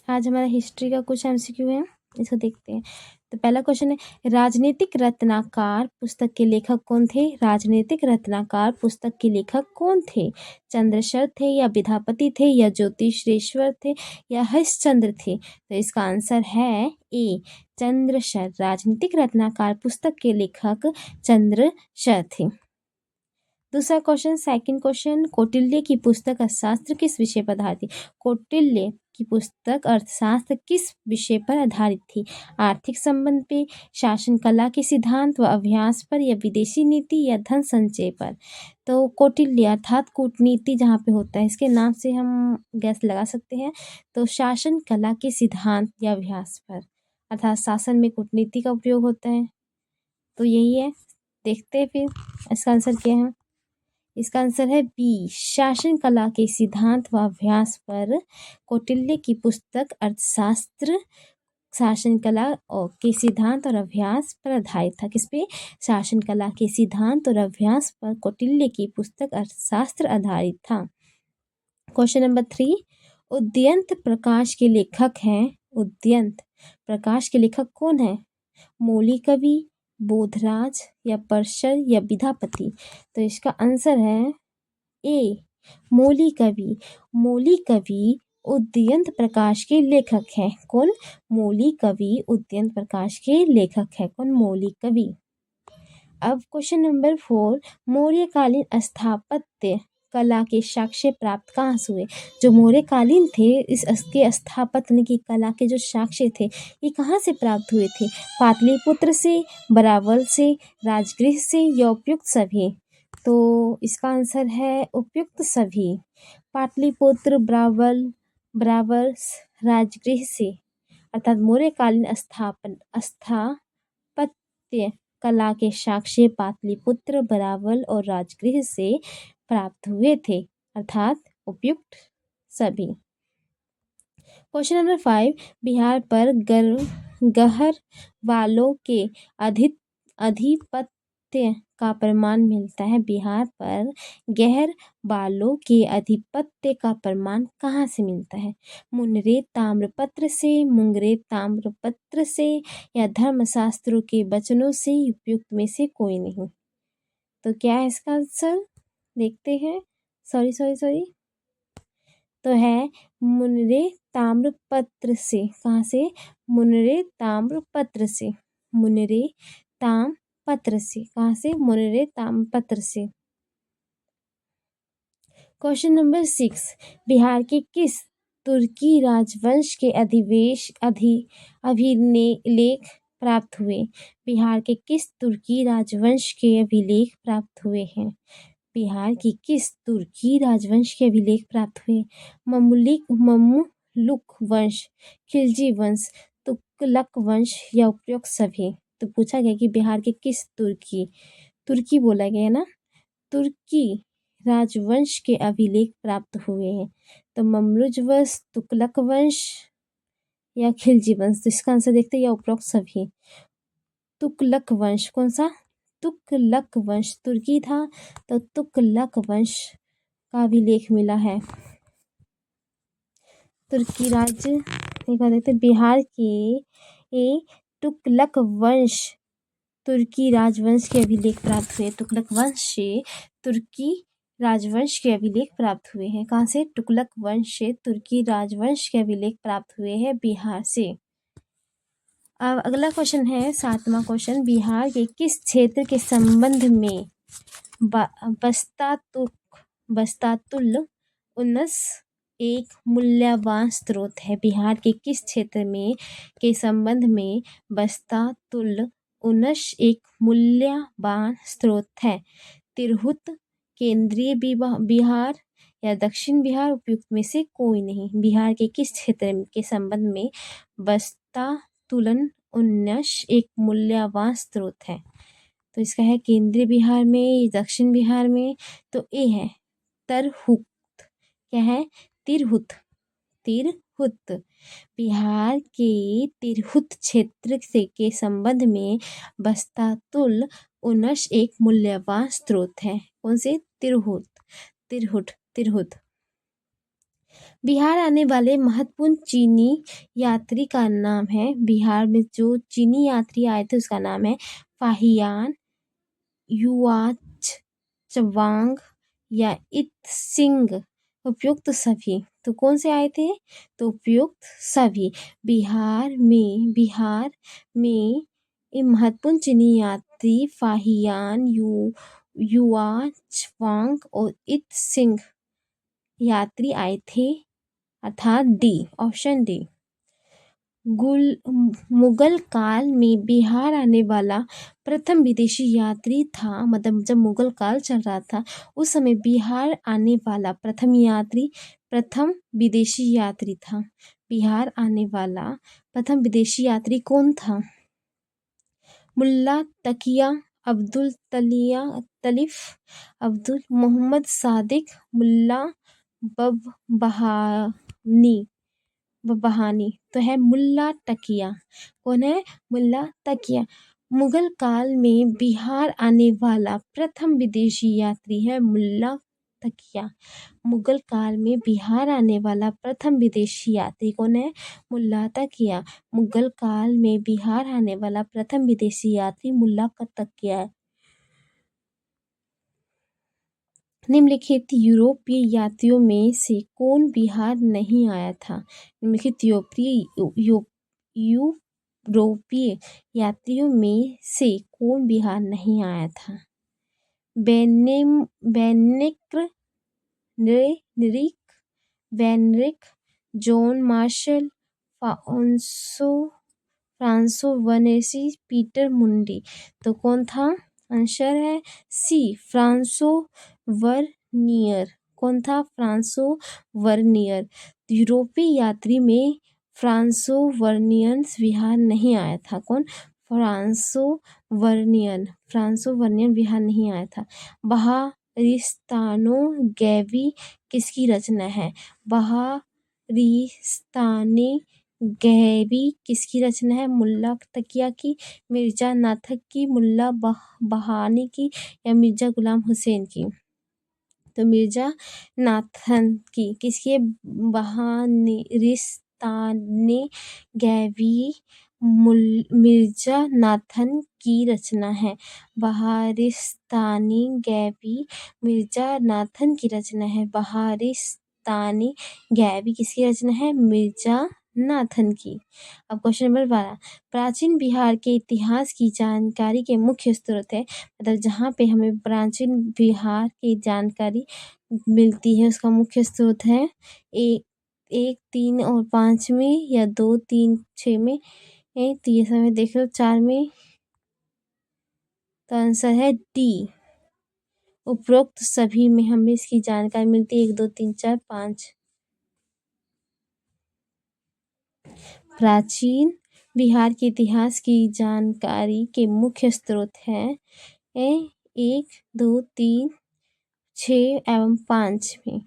आज हमारा हिस्ट्री का कुछ एमसीक्यू है, इसको देखते हैं। तो पहला क्वेश्चन है, राजनीतिक रत्नाकर पुस्तक के लेखक कौन थे? राजनीतिक रत्नाकर पुस्तक के लेखक कौन थे? चंद्रशर थे या विद्यापति थे या ज्योतिषेश्वर थे या हरिश्चंद्र थे? तो इसका आंसर है ए, चंद्रशर। राजनीतिक रत्नाकर पुस्तक के लेखक चंद्रशर थे। दूसरा क्वेश्चन, सेकंड क्वेश्चन, कौटिल्य की पुस्तक अर्थशास्त्र किस विषय पर आधारित थी? कौटिल्य की पुस्तक अर्थशास्त्र किस विषय पर आधारित थी? आर्थिक संबंध पे, शासन कला के सिद्धांत व अभ्यास पर या विदेशी नीति या धन संचय पर? तो कौटिल्य अर्थात कूटनीति जहाँ पे होता है, इसके नाम से हम गैस लगा सकते हैं। तो शासन कला के सिद्धांत या अभ्यास पर, अर्थात शासन में कूटनीति का उपयोग होता है। तो यही है, देखते हैं फिर इसका आंसर क्या है। इसका आंसर है बी, शासन कला के सिद्धांत व अभ्यास पर कौटिल्य की पुस्तक अर्थशास्त्र शासन कला और के सिद्धांत और अभ्यास पर आधारित था। किस पे? शासन कला के सिद्धांत और अभ्यास पर कौटिल्य की पुस्तक अर्थशास्त्र आधारित था। क्वेश्चन नंबर 3, उदयंत प्रकाश के लेखक हैं। उदयंत प्रकाश के लेखक कौन है? मौलिक कवि, बोधराज या परशर या विद्यापति? तो इसका आंसर है ए, मौलिक कवि। मौलिक कवि उदयंत प्रकाश के लेखक हैं। कौन? मौलिक कवि उदयंत प्रकाश के लेखक है। कौन? मौलिक कवि। अब क्वेश्चन नंबर 4, मौर्यकालीन स्थापत्य कला के साक्ष्य प्राप्त कहाँ से हुए? जो मौर्यकालीन थे, इसके स्थापत्य की कला के जो साक्ष्य थे, ये कहाँ से प्राप्त हुए थे? पाटलिपुत्र से, बरावल से, राजगृह से या उपयुक्त सभी? तो इसका आंसर है उपयुक्त सभी। पाटलिपुत्र, बरावल, राजगृह से, अर्थात मौर्यकालीन स्थापत्य कला के साक्ष्य पाटलिपुत्र, बरावल और राजगृह से प्राप्त हुए थे, अर्थात उपयुक्त सभी। क्वेश्चन नंबर 5, बिहार पर गहर वालों के आधिपत्य का प्रमाण मिलता है। बिहार पर गहर वालों के आधिपत्य का प्रमाण कहाँ से मिलता है? मुनरे ताम्रपत्र से, मुंगरे ताम्रपत्र से या धर्मशास्त्रों के वचनों से? उपयुक्त में से कोई नहीं। तो क्या है इसका आंसर? देखते हैं। सॉरी तो है मुनरे ताम्रपत्र से। कहाँ से? मुनरे ताम्रपत्र से। मुनरे ताम्रपत्र से। कहाँ से? मुनरे ताम्रपत्र से। क्वेश्चन नंबर 6, बिहार के किस तुर्की राजवंश के अभिलेख प्राप्त हुए? बिहार के किस तुर्की राजवंश के अभिलेख प्राप्त हुए हैं? बिहार की किस तुर्की राजवंश के अभिलेख प्राप्त हुए? ममलुक वंश, खिलजी वंश, तुगलक वंश या उपयुक्त सभी? तो पूछा गया कि बिहार के किस तुर्की बोला गया ना, तुर्की राजवंश के अभिलेख प्राप्त हुए हैं। तो ममलुक वंश, तुगलक वंश या खिलजी वंश? तो इसका आंसर देखते हैं, या उपरोक्त सभी। तुगलक वंश। कौन सा? तुगलक वंश तुर्की था, तो तुगलक वंश का अभिलेख मिला है। तुर्की राज्य एक बार देखते, बिहार के तुगलक वंश तुर्की राजवंश के अभिलेख प्राप्त हुए। तुगलक वंश से तुर्की राजवंश के अभिलेख प्राप्त हुए हैं। कहाँ से? तुगलक वंश से तुर्की राजवंश के अभिलेख प्राप्त हुए हैं बिहार से। अब अगला क्वेश्चन है 7वां क्वेश्चन, बिहार के किस क्षेत्र के संबंध में बस्तातुल उनस एक मूल्यवान स्रोत है? बिहार के किस क्षेत्र में के संबंध में बस्तातुल उनस एक मूल्यवान स्रोत है? तिरहुत, केंद्रीय बिहार या दक्षिण बिहार? उपयुक्त में से कोई नहीं। बिहार के किस क्षेत्र के संबंध में बस्तातुलन उन्नस एक मूल्यवान स्रोत है? तो इसका है केंद्रीय बिहार में, दक्षिण बिहार में? तो ए है तिरहुत। क्या है? तिरहुत। बिहार के तिरहुत क्षेत्र से के संबंध में बस्तातुल उनस एक मूल्यवान स्रोत है। कौन से? तिरहुत। बिहार आने वाले महत्वपूर्ण चीनी यात्री का नाम है, बिहार में जो चीनी यात्री आए थे उसका नाम है फाहियान, युआच, चवांग या इत्सिंग। उपयुक्त सभी, तो कौन से आए थे? तो उपयुक्त सभी। बिहार में ये महत्वपूर्ण चीनी यात्री फाहियान, युआचवांग और इत्सिंग यात्री आए थे, अर्थात डी, ऑप्शन डी। मुगल काल में बिहार आने वाला प्रथम विदेशी यात्री था, मतलब जब मुगल काल चल रहा था उस समय बिहार आने वाला प्रथम विदेशी यात्री था। बिहार आने वाला प्रथम विदेशी यात्री कौन था? मुल्ला तकिया, अब्दुल तलीफ, अब्दुल मोहम्मद सादिक, मुल्ला बहानी। तो है मुल्ला तकिया। कौन है? मुल्ला तकिया। मुगल काल में बिहार आने वाला प्रथम विदेशी यात्री है मुल्ला तकिया। मुगल काल में बिहार आने वाला प्रथम विदेशी यात्री कौन है? मुल्ला तकिया। मुगल काल में बिहार आने वाला प्रथम विदेशी यात्री मुल्ला तकिया है। निम्नलिखित यूरोपीय यात्रियों में से कौन बिहार नहीं आया था? निम्नलिखित यूरोपीय यात्रियों में से कौन बिहार नहीं आया था? वेनरिक, जॉन मार्शल, फ्रांसो वनेसी, पीटर मुंडी। तो कौन था? आंसर है सी, फ्रांसो वर्नियर। कौन था? फ्रांसो वर्नियर। यूरोपीय यात्री में फ्रांसो वर्नियन बिहार नहीं आया था। कौन? फ्रांसो वर्नियन बिहार नहीं आया था। बहारिस्तानो गैवी किसकी रचना है? बहारिस्ताने गैवी किसकी रचना है? मुल्ला तकिया की, मिर्जा नाथक की, मुल्ला बहानी की या मिर्जा गुलाम हुसैन की? तो मिर्जा नाथन की। किसकी है? बहारिस्ताने गैवी मिर्जा नाथन की रचना है। बहारिस्तानी गैवी मिर्जा नाथन की रचना है। बहारिस्तानी गैवी किसकी रचना है? मिर्जा नाथन की। अब क्वेश्चन नंबर 12, प्राचीन बिहार के इतिहास की जानकारी के मुख्य स्रोत है, मतलब जहाँ पे हमें प्राचीन बिहार की जानकारी मिलती है उसका मुख्य स्रोत है 1, 3 और 5 में या 2, 3, 6 में। तो ये समय देख लो 4 में, तो आंसर है डी, उपरोक्त सभी में हमें इसकी जानकारी मिलती है 1, 2, 3, 4, 5। प्राचीन बिहार के इतिहास की जानकारी के मुख्य स्रोत हैं 1, 2, 3, 6 एवं 5 में,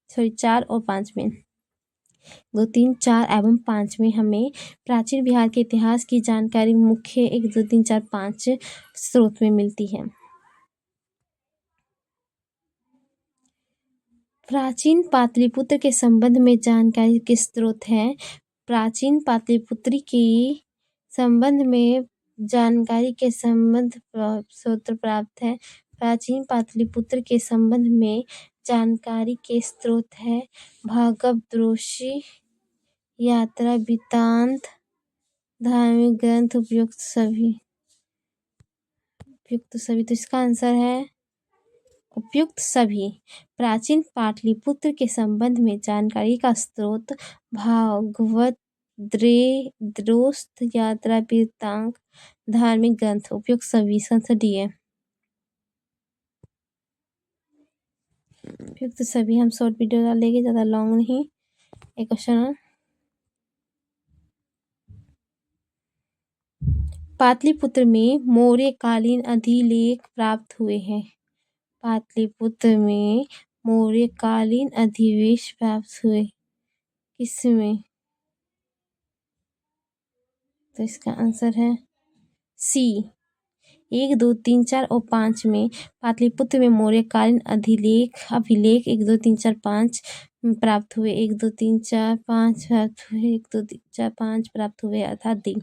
सॉरी 4 और 5 में, 2, 3, 4 एवं 5 में हमें प्राचीन बिहार के इतिहास की जानकारी मुख्य 1, 2, 3, 4, 5 स्रोत में मिलती है। प्राचीन पाटलिपुत्र के संबंध में जानकारी के स्रोत हैं। प्राचीन पाटलिपुत्र के संबंध में जानकारी के स्रोत प्राप्त है। प्राचीन पाटलिपुत्र के संबंध में जानकारी के स्रोत है भागवतोषी, यात्रा वृत्तांत, धार्मिक ग्रंथ, उपयुक्त सभी। तो इसका आंसर है उपयुक्त सभी। प्राचीन पाटलिपुत्र के संबंध में जानकारी का स्रोत भागवत, द्रोस्त, यात्रा वृत्तांत, धार्मिक ग्रंथ, उपयुक्त सभी। आंसर डी है उपयुक्त सभी। हम शॉर्ट वीडियो डालेंगे, ज़्यादा लॉन्ग नहीं। एक क्वेश्चन है, पाटलिपुत्र में मौर्यकालीन अधिलेख प्राप्त हुए हैं। पाटलिपुत्र में मौर्यकालीन अधिलेख प्राप्त हुए किसमें? तो इसका आंसर है सी, 1, 2, 3, 4 और 5 में पाटलिपुत्र में मौर्यकालीन अभिलेख 1, 2, 3, 4, 5 प्राप्त हुए, 1 2 3 4 5 प्राप्त हुए, 1 2 3 4 5 प्राप्त हुए, अर्थात डी।